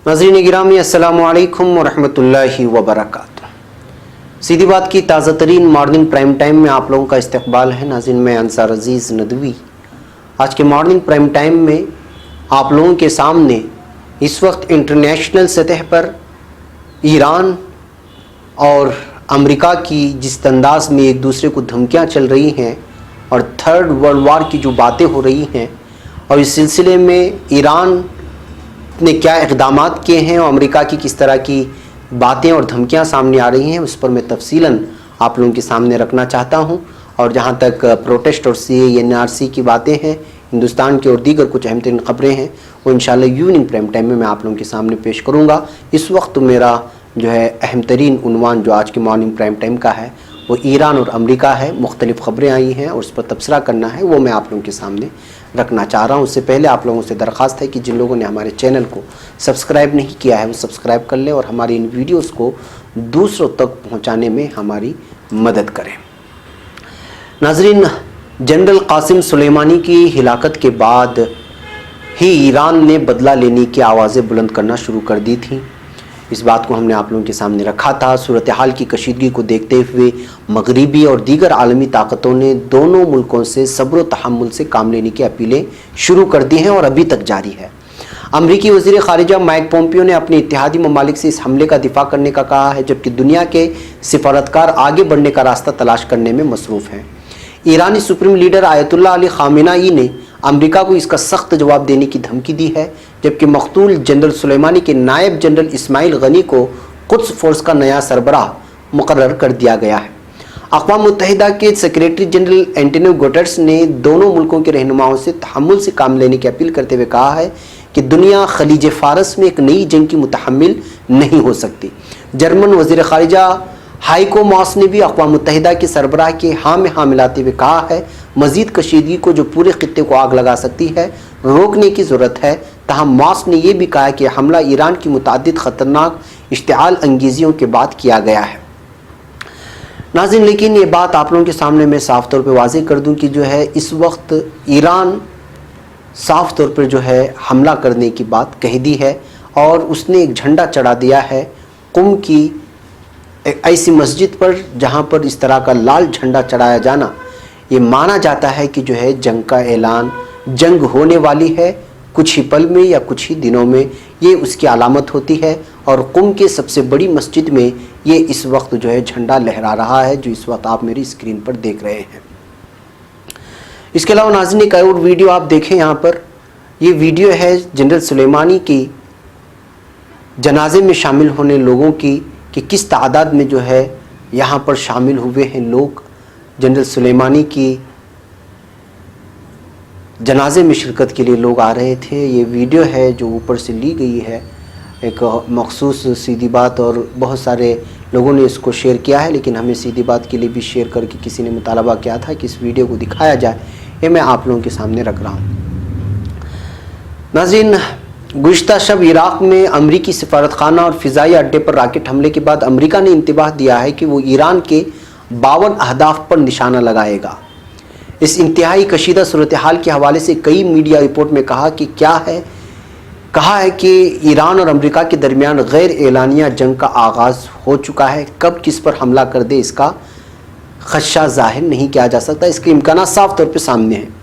नाज़रीन गिरामी अस्सलामु अलैकुम वरहमतुल्लाहि वबरकातुह। सीधी बात की ताज़ा तरीन मॉर्निंग प्राइम टाइम में आप लोगों का इस्तकबाल है। नाज़रीन मैं अंसार अजीज़ नदवी आज के मॉर्निंग प्राइम टाइम में आप लोगों के सामने इस वक्त इंटरनेशनल सतह पर ईरान और अमेरिका की जिस अंदाज में एक दूसरे को धमकियाँ चल रही हैं और थर्ड वर्ल्ड वार की जो बातें हो रही हैं और इस सिलसिले में ईरान ने क्या इक़दामात किए हैं और अमेरिका की किस तरह की बातें और धमकियां सामने आ रही हैं, उस पर मैं तफसीलन आप लोगों के सामने रखना चाहता हूं। और जहां तक प्रोटेस्ट और CAA-NRC की बातें हैं, हिंदुस्तान की और दीगर कुछ अहम तरीन ख़बरें हैं, वो इंशाल्लाह इवनिंग प्राइम टाइम में मैं आप लोगों के सामने पेश करूँगा। इस वक्त मेरा जो है अहम तरीन उन्वान जो आज के मॉर्निंग प्राइम टाइम का है वो ईरान और अमेरिका है। मुख्तलिफ़ ख़बरें आई हैं और उस पर तबसरा करना है, वो मैं आप लोगों के सामने रखना चाह रहा हूँ। उससे पहले आप लोगों से दरख्वास्त है कि जिन लोगों ने हमारे चैनल को सब्सक्राइब नहीं किया है वो सब्सक्राइब कर लें और हमारी इन वीडियोस को दूसरों तक पहुँचाने में हमारी मदद करें। नाज़रीन, जनरल कासिम सुलेमानी की हिलाकत के बाद ही ईरान ने बदला लेने की आवाज़ें बुलंद करना शुरू कर दी थी। इस बात को हमने आप लोगों के सामने रखा था। सूरत हाल की कशीदगी को देखते हुए मगरिबी और दीगर आलमी ताकतों ने दोनों मुल्कों से सब्र व तहम्मुल से काम लेने की अपीलें शुरू कर दी हैं और अभी तक जारी है। अमरीकी वज़ीर ख़ारिजा माइक पोम्पियो ने अपने इत्तेहादी ममालिक से इस हमले का दिफा करने का कहा है, जबकि दुनिया के सिफारतकार आगे बढ़ने का रास्ता तलाश करने में मसरूफ़ हैं। ईरानी supreme leader Ayatollah Ali Khamenei ने अमेरिका को इसका सख्त जवाब देने की धमकी दी है, जबकि मक़तूल जनरल सुलेमानी के नायब जनरल इस्माइल गनी को कुद्स फोर्स का नया सरबराह मुकर्रर कर दिया गया है। अक़वाम मुत्तहिदा के सेक्रेटरी जनरल एंटोनियो गुटेरेस ने दोनों मुल्कों के रहनुमाओं से तहम्मुल से काम लेने की अपील करते हुए कहा है कि दुनिया खलीज फ़ारस में एक नई जंग की मुतहम्मिल नहीं हो सकती। जर्मन वज़ीर ख़ारिजा हाइको मास ने भी अक़वाम मुत्तहिदा के सरबराह के हाँ में हाँ मिलाते हुए कहा है मज़ीद कशीदगी को जो पूरे खित्ते को आग लगा सकती है रोकने की ज़रूरत है। तहम मास ने यह भी कहा कि हमला ईरान की मुतअद्दिद ख़तरनाक इश्तिआल अंगेज़ियों के बाद किया गया है। नाज़रीन, लेकिन ये बात आप लोगों के सामने मैं साफ़ तौर पर वाज़ेह कर दूँ कि जो है इस वक्त ईरान साफ़ तौर पर जो है हमला करने की बात कह दी है और उसने एक झंडा चढ़ा दिया है कुम की एक ऐसी मस्जिद पर जहाँ पर इस तरह का लाल झंडा चढ़ाया जाना ये माना जाता है कि जो है जंग का ऐलान, जंग होने वाली है कुछ ही पल में या कुछ ही दिनों में, ये उसकी अलामत होती है। और कुम के सबसे बड़ी मस्जिद में ये इस वक्त जो है झंडा लहरा रहा है, जो इस वक्त आप मेरी स्क्रीन पर देख रहे हैं। इसके अलावा नाज़रीन एक और वीडियो आप देखें यहाँ पर, ये वीडियो है जनरल सुलेमानी की जनाजे में शामिल होने लोगों की कि किस तादाद में जो है यहाँ पर शामिल हुए हैं लोग जनरल सुलेमानी की जनाजे में शिरकत के लिए लोग आ रहे थे। ये वीडियो है जो ऊपर से ली गई है, एक मखसूस सीधी बात, और बहुत सारे लोगों ने इसको शेयर किया है, लेकिन हमें सीधी बात के लिए भी शेयर करके किसी ने मुतालबा किया था कि इस वीडियो को दिखाया जाए। ये मैं आप लोगों के सामने रख रहा हूँ। नाज़रीन, गुज़िश्ता शब इराक़ में अमरीकी सिफारतखाना और फ़िज़ाई अड्डे पर रॉकेट हमले के बाद अमरीका ने इंतबाह दिया है कि वो ईरान के 52 अहदाफ पर निशाना लगाएगा। इस इंतहाई कशीदा सूरत हाल के हवाले से कई मीडिया रिपोर्ट में कहा है कि ईरान और अमरीका के दरमियान गैर एलानिया जंग का आगाज़ हो चुका है। कब किस पर हमला कर दे इसका खदशा ज़ाहिर नहीं किया जा सकता, इसके इम्कान साफ़ तौर पर सामने हैं।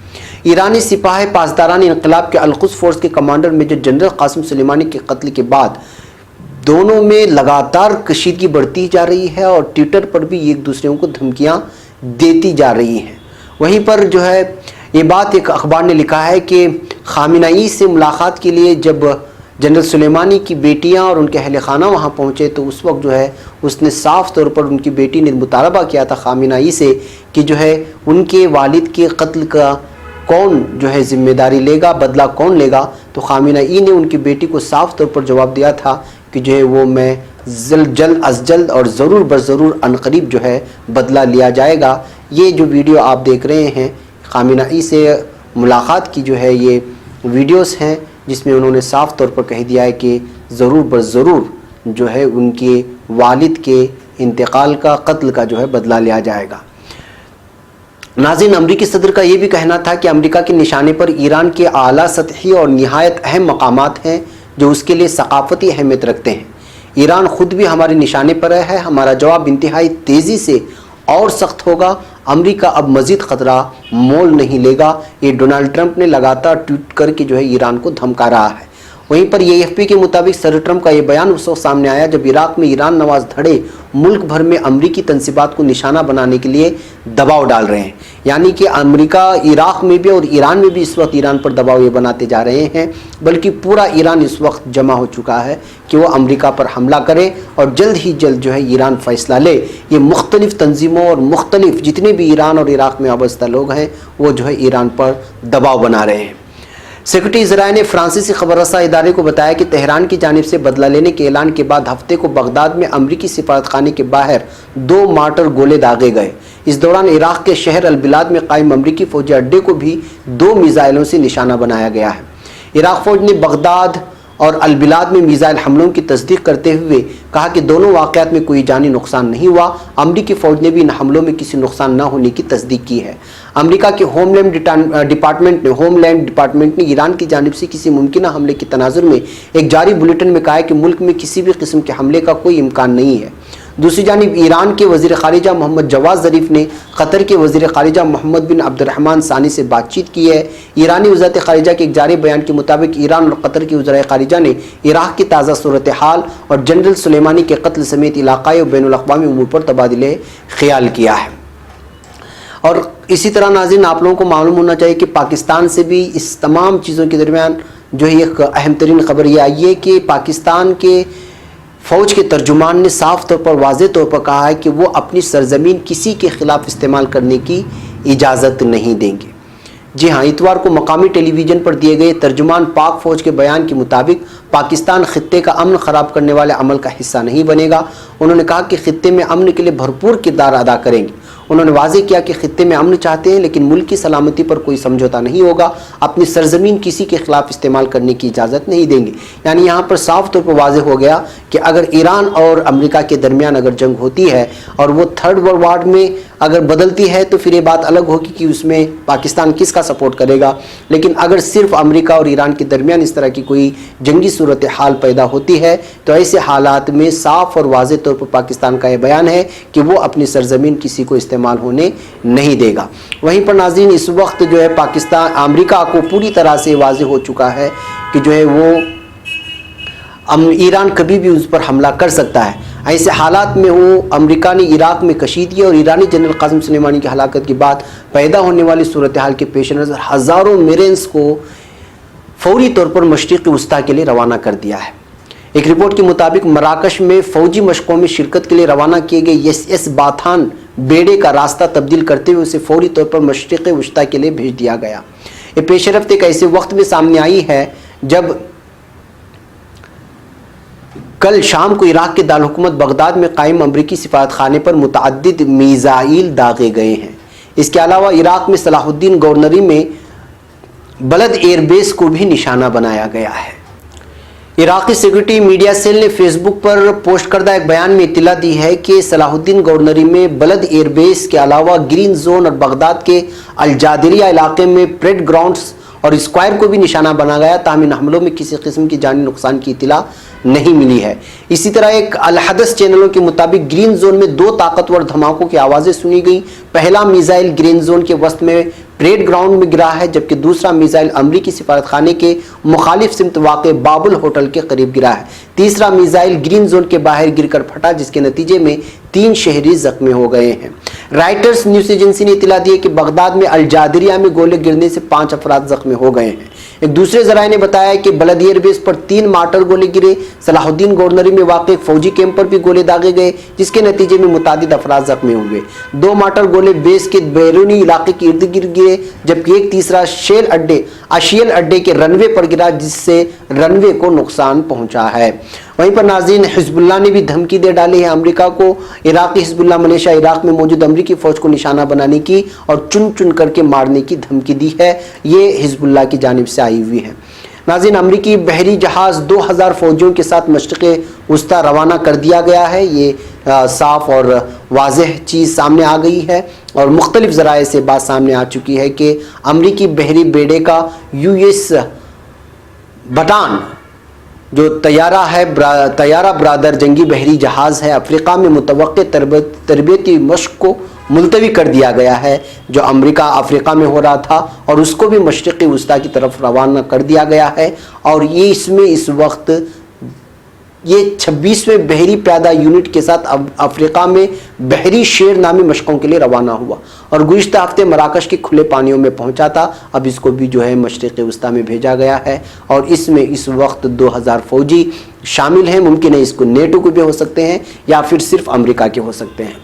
ईरानी सिपाही पासदारान इनकलाब के अल-कुद्स फोर्स के commander major general Qasem Soleimani के कत्ल के बाद दोनों में लगातार कशीदगी बढ़ती जा रही है और ट्विटर पर भी एक दूसरे को धमकियां देती जा रही हैं। वहीं पर जो है ये बात एक अखबार ने लिखा है कि ख़ामेनेई से मुलाकात के लिए जब जनरल सुलेमानी की बेटियां और उनके अहल खाना वहां पहुंचे तो उस वक्त जो है उसने साफ़ तौर पर उनकी बेटी ने मुतालबा किया था ख़ामेनेई से कि जो है उनके वालिद के कत्ल का कौन जो है ज़िम्मेदारी लेगा, बदला कौन लेगा। तो ख़ामेनेई ने उनकी बेटी को साफ़ तौर पर जवाब दिया था कि जो है वो मैं जल्द अज जल्द और ज़रूर बज़रूर अनकरीब जो है बदला लिया जाएगा। ये जो वीडियो आप देख रहे हैं ख़ामेनेई से मुलाकात की जो है ये वीडियोस हैं, जिसमें उन्होंने साफ़ तौर पर कह दिया है कि ज़रूर बज़रूर जो है उनके वालिद के इंतकाल का, कत्ल का जो है बदला लिया जाएगा। नाज़रीन, अमरीकी सदर का ये भी कहना था कि अमेरिका के निशाने पर ईरान के आला सतही और निहायत अहम मकामात हैं جو اس کے لیے ثقافتی اہمیت رکھتے ہیں۔ ایران خود بھی ہمارے نشانے پر ہے، ہمارا جواب انتہائی تیزی سے اور سخت ہوگا۔ امریکہ اب مزید خطرہ مول نہیں لے گا۔ یہ ڈونلڈ ٹرمپ نے لگاتار ٹویٹ کر کے ایران کو دھمکا رہا ہے۔ وہیں پر AFP کے مطابق صدر ٹرمپ کا یہ بیان اس وقت سامنے آیا جب عراق میں ایران نواز دھڑے ملک بھر میں امریکی تنصیبات کو نشانہ بنانے کے لیے دباؤ ڈال رہے ہیں، یعنی کہ امریکہ عراق میں بھی اور ایران میں بھی اس وقت ایران پر دباؤ یہ بناتے جا رہے ہیں، بلکہ پورا ایران اس وقت جمع ہو چکا ہے کہ وہ امریکہ پر حملہ کرے اور جلد ہی جلد ایران فیصلہ لے۔ یہ مختلف تنظیموں اور مختلف جتنے بھی ایران اور عراق میں وابستہ لوگ ہیں وہ ایران پر دباؤ بنا رہے ہیں۔ سیکرٹری ذرائع نے فرانسیسی خبر رساں ادارے کو بتایا کہ تہران کی جانب سے بدلہ لینے کے اعلان کے بعد ہفتے کو بغداد میں امریکی سفارت خانے کے باہر 2 مارٹر گولے داغے گئے۔ اس دوران عراق کے شہر البلاد میں قائم امریکی فوجی اڈے کو بھی 2 میزائلوں سے نشانہ بنایا گیا ہے۔ عراق فوج نے بغداد اور البلاد میں میزائل حملوں کی تصدیق کرتے ہوئے کہا کہ دونوں واقعات میں کوئی جانی نقصان نہیں ہوا۔ امریکی فوج نے بھی ان حملوں میں کسی نقصان نہ ہونے کی تصدیق کی ہے۔ امریکہ کے ہوم لینڈ ڈپارٹمنٹ نے ایران کی جانب سے کسی ممکنہ حملے کے تناظر میں ایک جاری بلیٹن میں کہا ہے کہ ملک میں کسی بھی قسم کے حملے کا کوئی امکان نہیں ہے۔ دوسری جانب ایران کے وزیر خارجہ محمد جواد ظریف نے قطر کے وزیر خارجہ محمد بن عبد الرحمن ثانی سے بات چیت کی ہے۔ ایرانی وزارت خارجہ کے ایک جاری بیان کے مطابق ایران اور قطر کے وزرائے خارجہ نے عراق کی تازہ صورتحال اور جنرل سلیمانی کے قتل سمیت علاقائی اور بین الاقوامی امور پر تبادلہ خیال کیا ہے۔ اور اسی طرح ناظرین آپ لوگوں کو معلوم ہونا چاہیے کہ پاکستان سے بھی اس تمام چیزوں کے درمیان ایک اہم ترین خبر یہ آئی ہے کہ پاکستان کے فوج کے ترجمان نے صاف طور پر واضح طور پر کہا ہے کہ وہ اپنی سرزمین کسی کے خلاف استعمال کرنے کی اجازت نہیں دیں گے۔ جی ہاں، اتوار کو مقامی ٹیلی ویژن پر دیے گئے ترجمان پاک فوج کے بیان کے مطابق پاکستان خطے کا امن خراب کرنے والے عمل کا حصہ نہیں بنے گا۔ انہوں نے کہا کہ خطے میں امن کے لیے بھرپور کردار ادا کریں گے۔ انہوں نے واضح کیا کہ خطے میں امن چاہتے ہیں لیکن ملک کی سلامتی پر کوئی سمجھوتہ نہیں ہوگا، اپنی سرزمین کسی کے خلاف استعمال کرنے کی اجازت نہیں دیں گے۔ یعنی یہاں پر صاف طور پر واضح ہو گیا کہ اگر ایران اور امریکہ کے درمیان اگر جنگ ہوتی ہے اور وہ تھرڈ ورلڈ وار میں اگر بدلتی ہے تو پھر یہ بات الگ ہوگی کہ اس میں پاکستان کس کا سپورٹ کرے گا، لیکن اگر صرف امریکہ اور ایران کے درمیان اس طرح کی کوئی جنگی صورتحال پیدا ہوتی ہے تو ایسے حالات میں صاف اور واضح طور پر پاکستان کا یہ بیان ہے کہ وہ اپنی سرزمین کسی کو استعمال ہونے نہیں دے گا۔ وہیں پر ناظرین اس وقت پاکستان امریکہ کو پوری طرح سے واضح ہو چکا ہے کہ وہ ایران کبھی بھی اس پر حملہ کر سکتا ہے۔ ایسے حالات میں وہ امریکہ نے عراق میں کشیدگی اور ایرانی جنرل قاسم سلیمانی کی ہلاکت کے بعد پیدا ہونے والی صورتحال کے پیش نظر ہزاروں میرینز کو فوری طور پر مشرق وسطیٰ کے لیے روانہ کر دیا ہے۔ ایک رپورٹ کے مطابق مراکش میں فوجی مشقوں میں شرکت کے لیے روانہ کیے گئے ایس باتھان بیڑے کا راستہ تبدیل کرتے ہوئے اسے فوری طور پر مشرق وسطیٰ کے لیے بھیج دیا گیا۔ یہ پیش رفت ایک ایسے وقت میں سامنے آئی ہے جب کل شام کو عراق کے دارالحکومت بغداد میں قائم امریکی سفارت خانے پر متعدد میزائل داغے گئے ہیں۔ اس کے علاوہ عراق میں صلاح الدین گورنری میں بلد ایئر بیس کو بھی نشانہ بنایا گیا ہے۔ عراقی سیکورٹی میڈیا سیل نے فیس بک پر پوسٹ کردہ ایک بیان میں اطلاع دی ہے کہ صلاح الدین گورنری میں بلد ایئر بیس کے علاوہ گرین زون اور بغداد کے الجادریہ علاقے میں پریڈ گراؤنڈز اور اسکوائر کو بھی نشانہ بنا گیا، تاہم ان حملوں میں کسی قسم کی جانی نقصان کی اطلاع نہیں ملی ہے۔ اسی طرح ایک الحدث چینلوں کے مطابق گرین زون میں 2 طاقتور دھماکوں کی آوازیں سنی گئی۔ پہلا میزائل گرین زون کے وسط میں پریڈ گراؤنڈ میں گرا ہے، جبکہ دوسرا میزائل امریکی سفارت خانے کے مخالف سمت واقع بابل ہوٹل کے قریب گرا ہے۔ تیسرا میزائل گرین زون کے باہر گر کر پھٹا، جس کے نتیجے میں 3 شہری زخمی ہو گئے ہیں۔ رائٹرز نیوز ایجنسی نے اطلاع دی ہے کہ بغداد میں الجادریہ میں گولے گرنے سے 5 افراد زخمی ہو گئے ہیں۔ ایک دوسرے ذرائع نے بتایا کہ بلد ایئر بیس پر 3 مارٹر گولے گرے۔ صلاح الدین گورنری میں واقع ایک فوجی کیمپ پر بھی گولے داغے گئے، جس کے نتیجے میں متعدد افراد زخمی ہوئے۔ 2 مارٹر گولے بیس کے بیرونی علاقے کے ارد گرد گرے، جبکہ ایک تیسرا اشیل اڈے کے رن وے پر گرا، جس سے رن وے کو نقصان پہنچا ہے۔ وہیں پر ناظرین حزب اللہ نے بھی دھمکی دے ڈالی ہے امریکہ کو۔ عراقی حزب اللہ ملیشیا عراق میں موجود امریکی فوج کو نشانہ بنانے کی اور چن چن کر کے مارنے کی دھمکی دی ہے۔ یہ حزب اللہ کی جانب سے آئی ہوئی ہے۔ ناظرین امریکی بحری جہاز 2000 فوجیوں کے ساتھ مشرق وسطیٰ روانہ کر دیا گیا ہے۔ یہ صاف اور واضح چیز سامنے آ گئی ہے اور مختلف ذرائع سے بات سامنے آ چکی ہے کہ امریکی بحری بیڑے کا US بٹان जो तैयारा ब्रादर जंगी बहरी जहाज़ है, अफ्रीका में मुतवक्के तरबियती मश्क को मुलतवी कर दिया गया है। जो अमेरिका अफ्रीका में हो रहा था और उसको भी मशरिक़ी वस्ता की तरफ रवाना कर दिया गया है। और ये इसमें इस वक्त ये 26वें बहरी प्यादा यूनिट के साथ अफ्रीका में बहरी शेर नामी मशकों के लिए रवाना हुआ और गुज़िश्ता हफ्ते मराकश के खुले पानियों में पहुंचा था। अब इसको भी जो है मशरिक़ी वस्ता में भेजा गया है और इसमें इस वक्त 2000 फौजी शामिल हैं। मुमकिन है इसको नेटो के भी हो सकते हैं या फिर सिर्फ अमेरिका के हो सकते हैं।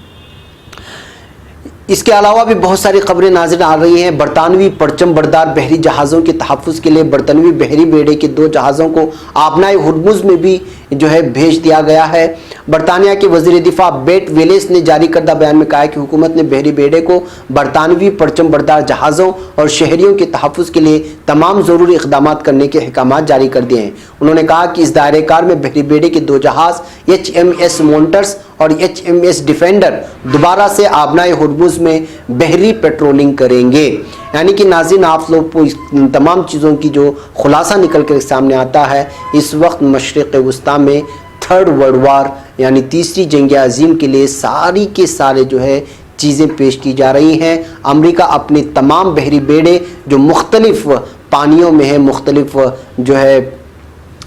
इसके अलावा भी बहुत सारी खबरें नाज़िर आ रही हैं। बरतानवी परचम बरदार बहरी जहाज़ों के तहफ़्फ़ुज़ के लिए बरतानवी बहरी बेड़े के 2 जहाज़ों को आबनाए हुर्मुज़ में भी जो है भेज दिया गया है। बरतानिया के वज़ीर दिफ़ा बेट वेलेस ने जारी करदा बयान में कहा है कि हुकूमत ने बहरी बेड़े को बरतानवी परचम बरदार जहाज़ों और शहरियों के तहफ़्फ़ुज़ के लिए तमाम ज़रूरी इक़दाम करने के अहकाम जारी कर दिए हैं। उन्होंने कहा कि इस दायरे कार में बहरी बेड़े के 2 जहाज़ HMS मॉन्टर्स और HMS डिफेंडर दोबारा से आबनाए हुर्मुज़ में बहरी पेट्रोलिंग करेंगे। यानी कि नाज़रीन, आप लोग को इस तमाम चीज़ों की जो खुलासा निकल कर सामने आता है, इस वक्त मशरिक़ वस्ता में 3rd वर्ल्ड वार यानी तीसरी जंग अज़ीम के लिए सारी के सारे जो है चीज़ें पेश की जा रही हैं। अमेरिका अपने तमाम बहरी बेड़े जो मुख्तलिफ पानियों में है, मुख्तलिफ जो है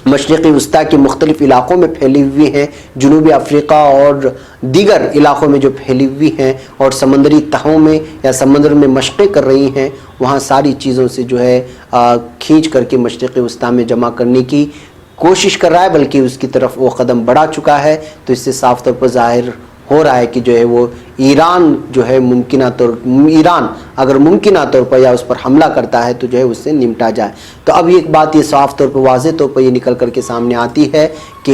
मशरिक़ी वस्ता के मुख्तलिफ इलाक़ों में फैली हुई हैं, जनूबी अफ्रीका और दीगर इलाक़ों में जो फैली हुई हैं और समंदरी तहों में या समंदर में मशक़ें कर रही हैं, वहाँ सारी चीज़ों से जो है खींच करके मशरिक़ी वस्ता में जमा करने की कोशिश कर रहा है, बल्कि उसकी तरफ वो कदम बढ़ा चुका है। तो इससे साफ तौर पर ज़ाहिर हो रहा है कि जो है वो ईरान जो है ईरान अगर मुमकिन तौर पर या उस पर हमला करता है तो जो है उससे निपटा जाए। तो अब एक बात ये साफ तौर पर वाज़ेह तौर पर ये निकल करके सामने आती है कि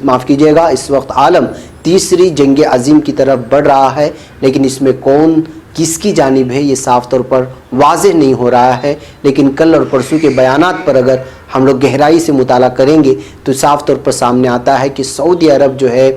माफ़ कीजिएगा, इस वक्त आलम तीसरी जंग अज़ीम की तरफ बढ़ रहा है, लेकिन इसमें कौन किसकी जानिब है ये साफ तौर पर वाज़ेह नहीं हो रहा है। लेकिन कल और परसों के बयानात पर अगर हम लोग गहराई से मुताला करेंगे तो साफ तौर पर सामने आता है कि सऊदी अरब जो है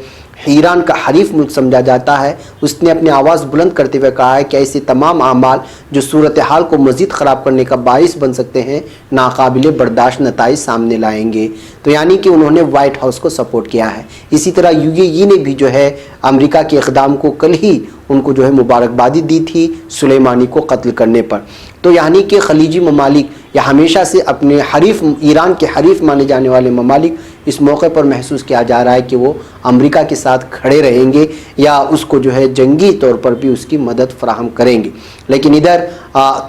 ईरान का हरीफ मुल्क समझा जाता है। उसने अपनी आवाज़ बुलंद करते हुए कहा है कि ऐसे तमाम अमाल जो सूरत हाल को मज़ीद ख़राब करने का बाइस बन सकते हैं, नाकाबिले बर्दाश्त नताइज सामने लाएंगे। तो यानी कि उन्होंने वाइट हाउस को सपोर्ट किया है। इसी तरह UAE ने भी जो है अमेरिका के इक़दाम को कल ही उनको जो है मुबारकबादी दी थी सुलेमानी को कत्ल करने पर। तो यानी कि खलीजी ममालिक या हमेशा से अपने हरीफ ईरान के हरीफ माने जाने वाले ममालिक इस मौके पर महसूस किया जा रहा है कि वो अमेरिका के साथ खड़े रहेंगे या उसको जो है जंगी तौर पर भी उसकी मदद फराहम करेंगे। लेकिन इधर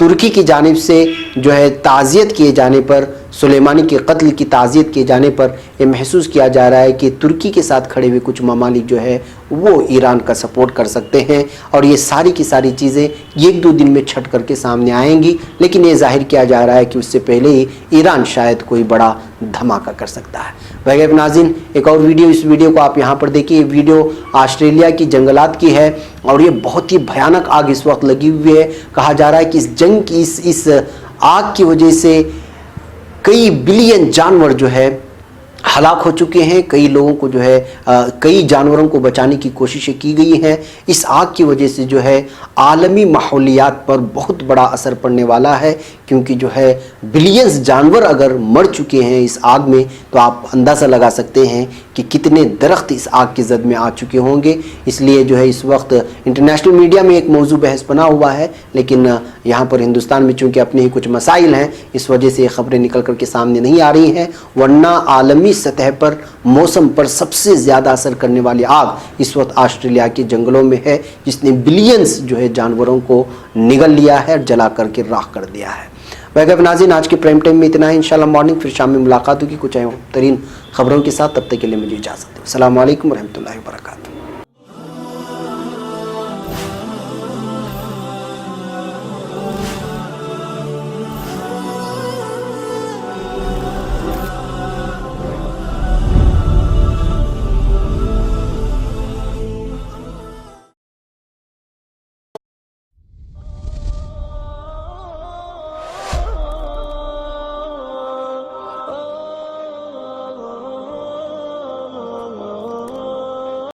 तुर्की की जानिब से जो है ताज़ियत किए जाने पर, सुलेमानी के कत्ल की ताज़ियत किए जाने पर ये महसूस किया जा रहा है कि तुर्की के साथ खड़े हुए कुछ ममालिक जो है वो ईरान का सपोर्ट कर सकते हैं और ये सारी की सारी चीज़ें 1-2 दिन में छट करके सामने आएंगी। लेकिन ये जाहिर किया जा रहा है कि उससे पहले ही ईरान शायद कोई बड़ा धमाका कर सकता है। वैगैब नाज़रीन, एक और वीडियो, इस वीडियो को आप यहाँ पर देखिए। ये वीडियो ऑस्ट्रेलिया की जंगलात की है और ये बहुत ही भयानक आग इस वक्त लगी हुई है। कहा जा रहा है कि इस जंग की इस आग की वजह से कई बिलियन जानवर जो है हलाक हो चुके हैं। कई लोगों को जो है कई जानवरों को बचाने की कोशिशें की गई हैं। इस आग की वजह से जो है आलमी माहौलियात पर बहुत बड़ा असर पड़ने वाला है, क्योंकि जो है बिलियंस जानवर अगर मर चुके हैं इस आग में, तो आप अंदाज़ा लगा सकते हैं कि कितने दरख्त इस आग की जद में आ चुके होंगे। इसलिए जो है इस वक्त इंटरनेशनल मीडिया में एक मौजू बहस बना हुआ है, लेकिन यहाँ पर हिंदुस्तान में चूँकि अपने ही कुछ मसाइल हैं, इस वजह से ये खबरें निकल कर के सामने नहीं आ रही हैं। वरना आलमी सतह पर मौसम पर सबसे ज़्यादा असर करने वाली आग इस वक्त ऑस्ट्रेलिया के जंगलों में है, जिसने बिलियंस जो है जानवरों को निगल लिया है और जला करके राख कर दिया है। वैगैब नाज़रीन, आज के प्राइम टाइम में इतना है। इंशाल्लाह मॉर्निंग फिर शाम में मुलाकात होगी कुछ अहम तरीन खबरों के साथ। तब तक के लिए मुझे इजाज़त दो। अस्सलामु अलैकुम रहमतुल्लाहि व बरकातुहू।